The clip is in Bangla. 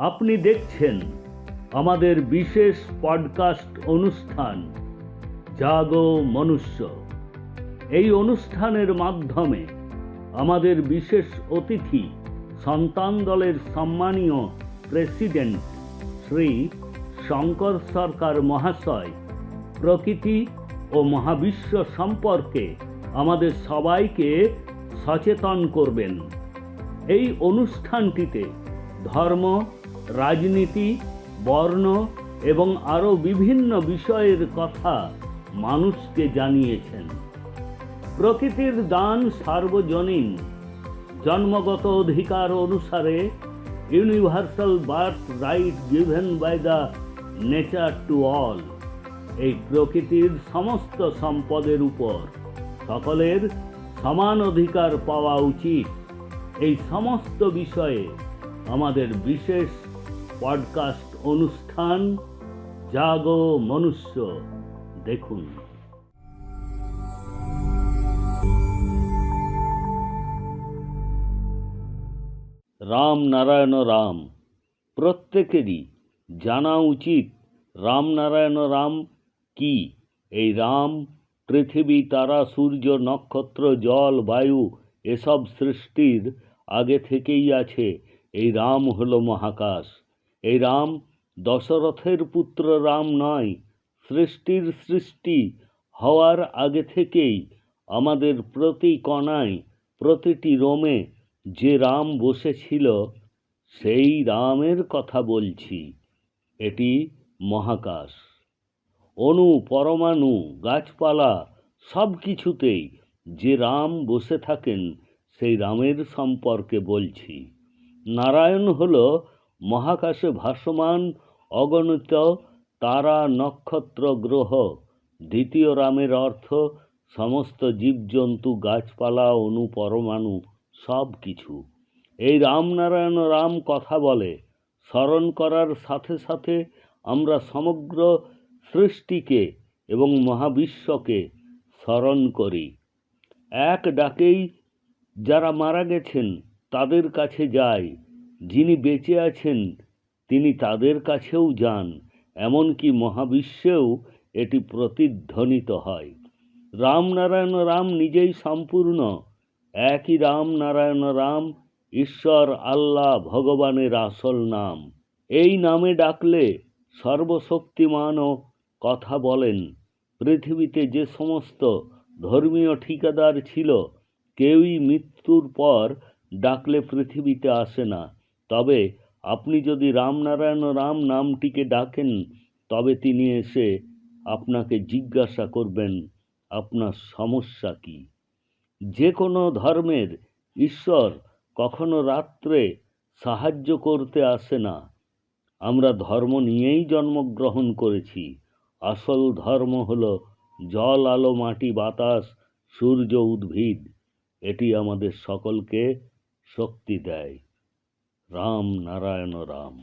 আপনি দেখছেন আমাদের বিশেষ পডকাস্ট অনুষ্ঠান জাগো মনুষ্য। এই অনুষ্ঠানের মাধ্যমে আমাদের বিশেষ অতিথি সন্তান দলের সম্মানীয় প্রেসিডেন্ট শ্রী শঙ্কর সরকার মহাশয় প্রকৃতি ও মহাবিশ্ব সম্পর্কে আমাদের সবাইকে সচেতন করবেন। এই অনুষ্ঠানটিতে ধর্ম, রাজনীতি, বর্ণ এবং আরও বিভিন্ন বিষয়ের কথা মানুষকে জানিয়েছেন। প্রকৃতির দান সার্বজনীন, জন্মগত অধিকার অনুসারে universal birth right given by the nature to all. এই প্রকৃতির সমস্ত সম্পদের উপর সকলের সমান অধিকার পাওয়া উচিত। এই সমস্ত বিষয়ে আমাদের বিশেষ পডকাস্ট অনুষ্ঠান জাগো মনুষ্য দেখুন। রাম নারায়ণ রাম। প্রত্যেকেরই জানা উচিত রাম নারায়ণ রাম কি। এই রাম পৃথিবী, তারা, সূর্য, নক্ষত্র, জল, বায়ু এসব সৃষ্টির আগে থেকেই আছে। এই রাম হলো মহাকাশ। এই রাম দশরথের পুত্র রাম নয়। সৃষ্টির সৃষ্টি হওয়ার আগে থেকেই আমাদের প্রতি কণায়, প্রতিটি রোমে যে রাম বসেছিল, সেই রামের কথা বলছি। এটি মহাকাশ। অণু, পরমাণু, গাছপালা সব কিছুতেই যে রাম বসে থাকেন, সেই রামের সম্পর্কে বলছি। নারায়ণ হল মহাকাশে ভাসমান অগণিত তারা, নক্ষত্র, গ্রহ। দ্বিতীয় রামের অর্থ সমস্ত জীবজন্তু, গাছপালা, অণু, পরমাণু সব কিছু। এই রামনারায়ণ রাম কথা বলে। স্মরণ করার সাথে সাথে আমরা সমগ্র সৃষ্টিকে এবং মহাবিশ্বকে স্মরণ করি। এক ডাকেই যারা মারা গেছেন তাদের কাছে যায়, যিনি বেঁচে আছেন তিনি তাদের কাছেও যান। এমনকি মহাবিশ্বেও এটি প্রতিধ্বনিত হয়। রামনারায়ণ রাম নিজেই সম্পূর্ণ। একই রাম নারায়ণ রাম ঈশ্বর, আল্লাহ, ভগবানের আসল নাম। এই নামে ডাকলে সর্বশক্তিমানও কথা বলেন। পৃথিবীতে যে সমস্ত ধর্মীয় ঠিকাদার ছিল, কেউই মৃত্যুর পর ডাকলে পৃথিবীতে আসে না। তবে আপনি যদি রামনারায়ণ রাম নামটিকে ডাকেন, তবে তিনি এসে আপনাকে জিজ্ঞাসা করবেন আপনার সমস্যা কি। যে কোনো ধর্মের ঈশ্বর কখনো রাত্রে সাহায্য করতে আসে না। আমরা ধর্ম নিয়েই জন্মগ্রহণ করেছি। আসল ধর্ম হলো জল, আলো, মাটি, বাতাস, সূর্য, উদ্ভিদ। এটি আমাদের সকলকে শক্তি দেয়। রাম নারায়ণ রাম।